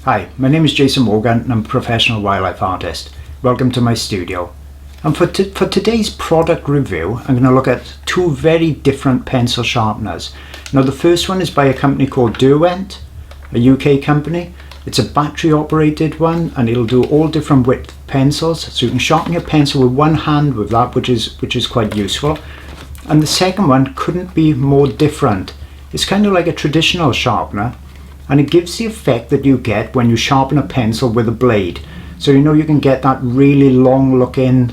Hi, my name is Jason Morgan and I'm a professional wildlife artist. Welcome to my studio. And for today's product review, I'm going to look at two very different pencil sharpeners. Now the first one is by a company called Derwent, a UK company. It's a battery operated one and it'll do all different width pencils. So you can sharpen your pencil with one hand with that, which is quite useful. And the second one couldn't be more different. It's kind of like a traditional sharpener, and it gives the effect that you get when you sharpen a pencil with a blade. So you know you can get that really long looking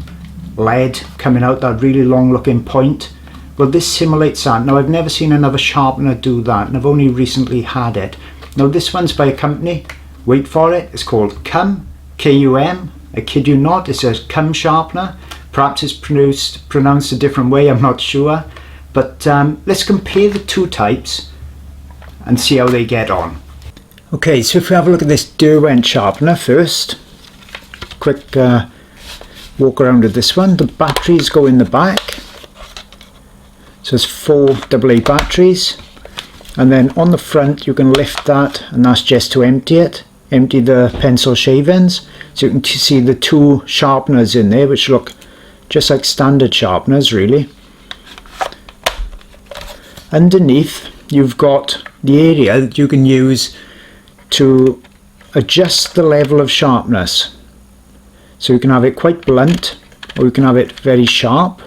lead coming out, that really long looking point. Well, this simulates that. Now I've never seen another sharpener do that, and I've only recently had it. Now this one's by a company, wait for it, it's called KUM, K-U-M. I kid you not, it's a KUM sharpener. Perhaps it's pronounced a different way, I'm not sure. But let's compare the two types and see how they get on. Okay, so if we have a look at this Derwent sharpener first, quick walk around with this one. The batteries go in the back, so it's 4 AA batteries, and then on the front you can lift that, and that's just to empty the pencil shavings. So you can see the two sharpeners in there, which look just like standard sharpeners really. Underneath you've got the area that you can use to adjust the level of sharpness. So you can have it quite blunt or you can have it very sharp.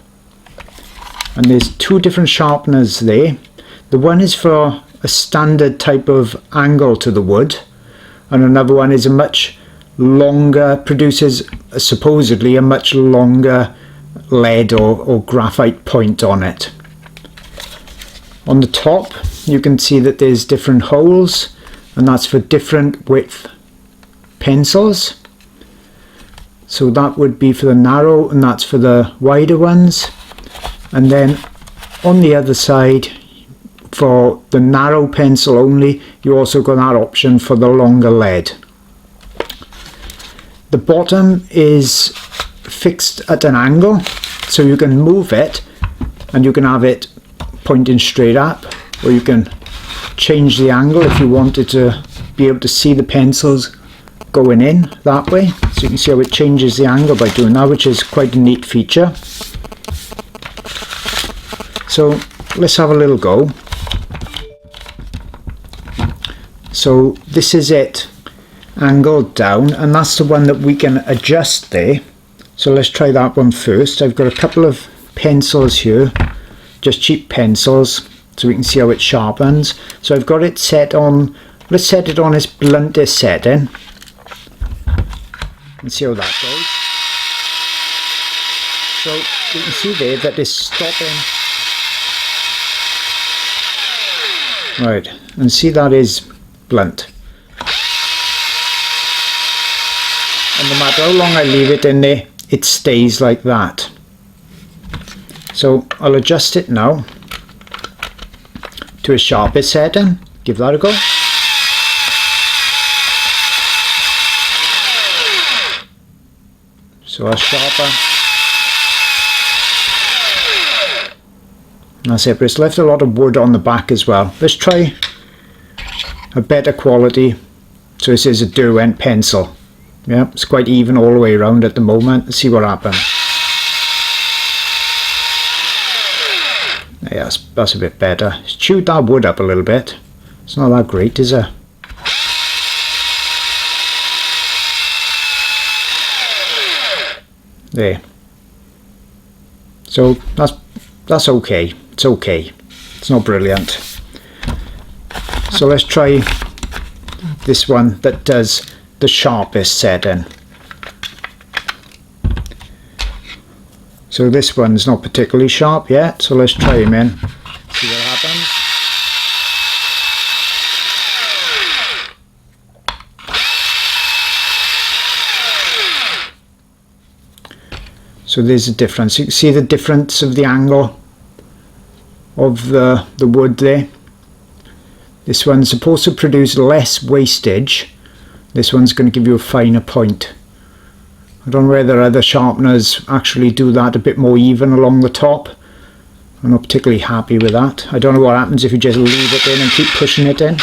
And there's two different sharpeners there. The one is for a standard type of angle to the wood, and another one is a much longer, produces supposedly a much longer lead or graphite point on it. On the top you can see that there's different holes, and that's for different width pencils. So that would be for the narrow, and that's for the wider ones. And then on the other side, for the narrow pencil only, you also got that option for the longer lead. The bottom is fixed at an angle, so you can move it and you can have it pointing straight up, or you can change the angle if you wanted to be able to see the pencils going in that way. So you can see how it changes the angle by doing that, which is quite a neat feature. So let's have a little go. So this is it angled down, and that's the one that we can adjust there. So let's try that one first. I've got a couple of pencils here, just cheap pencils, so we can see how it sharpens. So I've got it set on, let's set it on its bluntest setting and see how that goes. So you can see there that it's stopping. Right, and see that is blunt. And no matter how long I leave it in there, it stays like that. So I'll adjust it now to a sharpest setting. Give that a go. So a sharper. That's it, but it's left a lot of wood on the back as well. Let's try a better quality. So this is a Derwent pencil. Yeah, it's quite even all the way around at the moment. Let's see what happens. Yeah, that's a bit better. It's chewed that wood up a little bit. It's not that great, is it? There. So that's okay. It's okay. It's not brilliant. So let's try this one that does the sharpest setting. So this one's not particularly sharp yet, so let's try him in, see what happens. So there's a difference. You can see the difference of the angle of the wood there. This one's supposed to produce less wastage. This one's going to give you a finer point. I don't know whether other sharpeners actually do that a bit more even along the top. I'm not particularly happy with that. I don't know what happens if you just leave it in and keep pushing it in.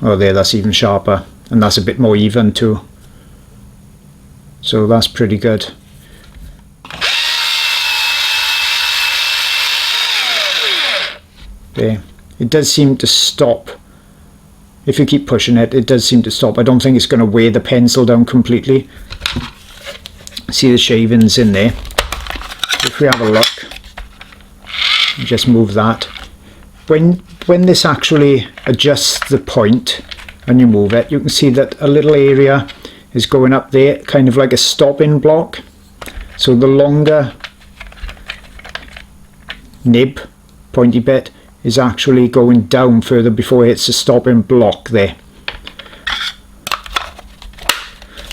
Oh, there, that's even sharper, and that's a bit more even too. So that's pretty good. There, it does seem to stop. If you keep pushing it, it does seem to stop. I don't think it's going to weigh the pencil down completely. See the shavings in there. If we have a look, just move that. When this actually adjusts the point and you move it, you can see that a little area is going up there, kind of like a stopping block. So the longer nib, pointy bit, is actually going down further before it hits the stopping block there.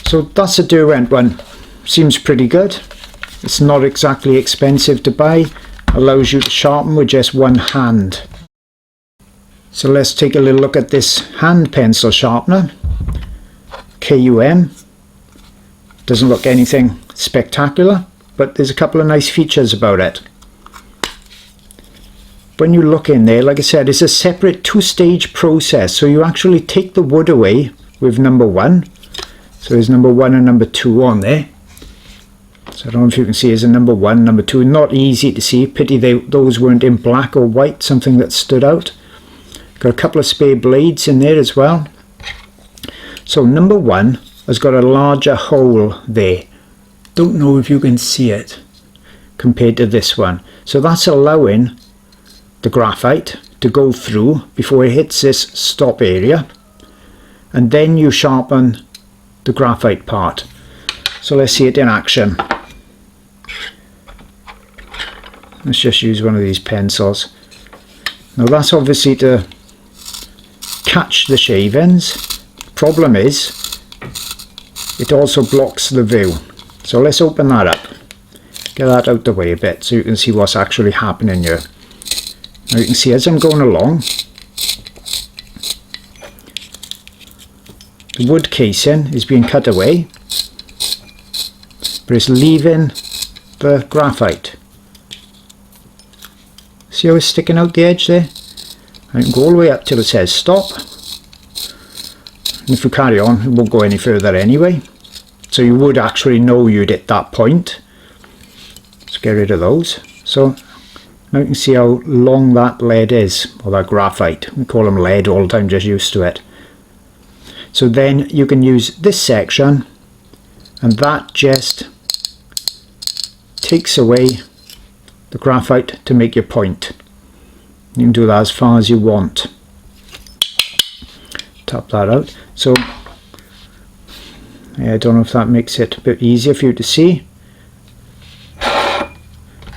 So that's a Derwent one. Seems pretty good. It's not exactly expensive to buy. Allows you to sharpen with just one hand. So let's take a little look at this hand pencil sharpener. KUM. Doesn't look anything spectacular, but there's a couple of nice features about it. When you look in there, like I said, it's a separate two-stage process. So you actually take the wood away with number 1. So there's number 1 and number 2 on there. So I don't know if you can see, there's a number 1, number 2. Not easy to see. Pity those weren't in black or white, something that stood out. Got a couple of spare blades in there as well. So number 1 has got a larger hole there. Don't know if you can see it compared to this one. So that's allowing the graphite to go through before it hits this stop area, and then you sharpen the graphite part. So let's see it in action. Let's just use one of these pencils. Now that's obviously to catch the shavings. Problem is, it also blocks the view. So let's open that up. Get that out the way a bit so you can see what's actually happening here. Now you can see as I'm going along, the wood casing is being cut away, but it's leaving the graphite. See how it's sticking out the edge there? I can go all the way up till it says stop. And if we carry on, it won't go any further anyway. So you would actually know you'd hit that point. Let's get rid of those. So now you can see how long that lead is, or that graphite. We call them lead all the time, just used to it. So then you can use this section, and that just takes away the graphite to make your point. You can do that as far as you want. Tap that out. So yeah, I don't know if that makes it a bit easier for you to see.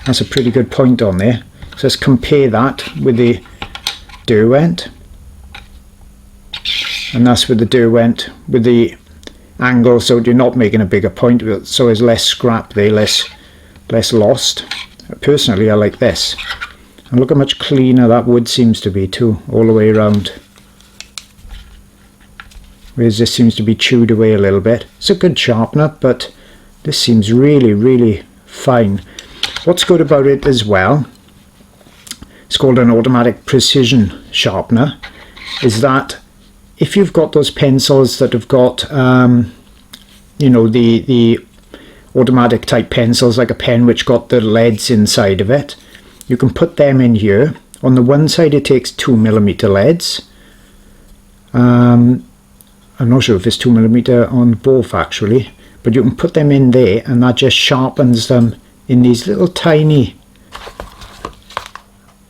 That's a pretty good point on there. So let's compare that with the Derwent, and that's with the Derwent with the angle, so you're not making a bigger point, so there's less scrap there, less lost. Personally, I like this, and look how much cleaner that wood seems to be too, all the way around. Whereas this seems to be chewed away a little bit. It's a good sharpener, but this seems really fine. What's good about it as well, it's called an automatic precision sharpener, is that if you've got those pencils that have got you know, the automatic type pencils, like a pen which got the leads inside of it, you can put them in here. On the one side it takes 2mm leads. I'm not sure if it's 2mm on both actually, but you can put them in there and that just sharpens them in these little tiny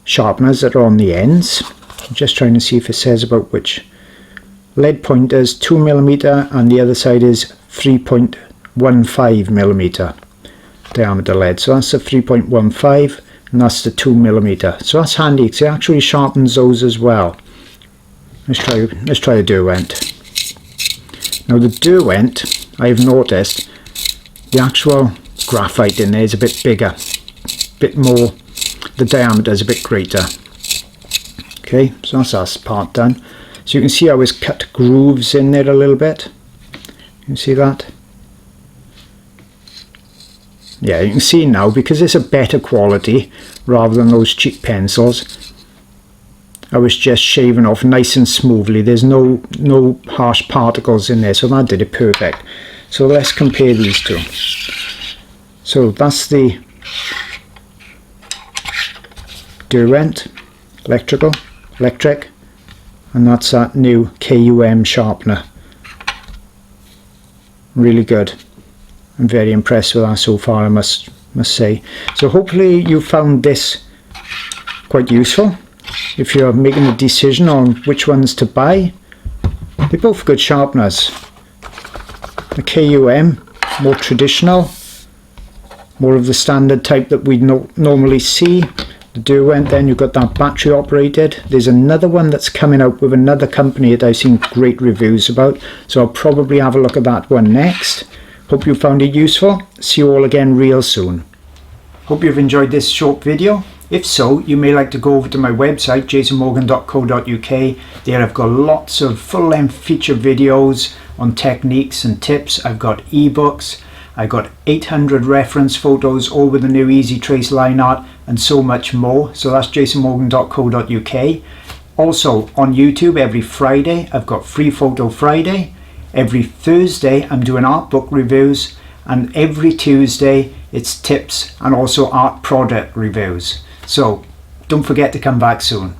sharpeners that are on the ends. I'm just trying to see if it says about which. Lead pointers 2mm and the other side is 3.15mm diameter lead. So that's the 3.15 and that's the 2mm. So that's handy because it actually sharpens those as well. Let's try a Derwent. Now the Derwent, I've noticed the actual graphite in there is a bit bigger, bit more, the diameter is a bit greater. Okay, so that's that part done. So you can see how it's cut grooves in there a little bit. You can see that? Yeah, you can see now, because it's a better quality rather than those cheap pencils, I was just shaving off nice and smoothly. There's no harsh particles in there, so that did it perfect. So let's compare these two. So that's the Derwent electric, and that's that new KUM sharpener. Really good. I'm very impressed with that so far, I must say. So hopefully you found this quite useful if you're making a decision on which ones to buy. They're both good sharpeners. The KUM, more traditional, more of the standard type that we normally see. The Derwent, then you've got that battery operated. There's another one that's coming out with another company that I've seen great reviews about, so I'll probably have a look at that one next. Hope you found it useful. See you all again real soon. Hope you've enjoyed this short video. If so, you may like to go over to my website, jasonmorgan.co.uk. There I've got lots of full-length feature videos on techniques and tips. I've got ebooks. I've got 800 reference photos, all with the new Easy Trace line art, and so much more. So that's jasonmorgan.co.uk. Also on YouTube every Friday I've got Free Photo Friday. Every Thursday I'm doing art book reviews, and every Tuesday it's tips and also art product reviews. So don't forget to come back soon.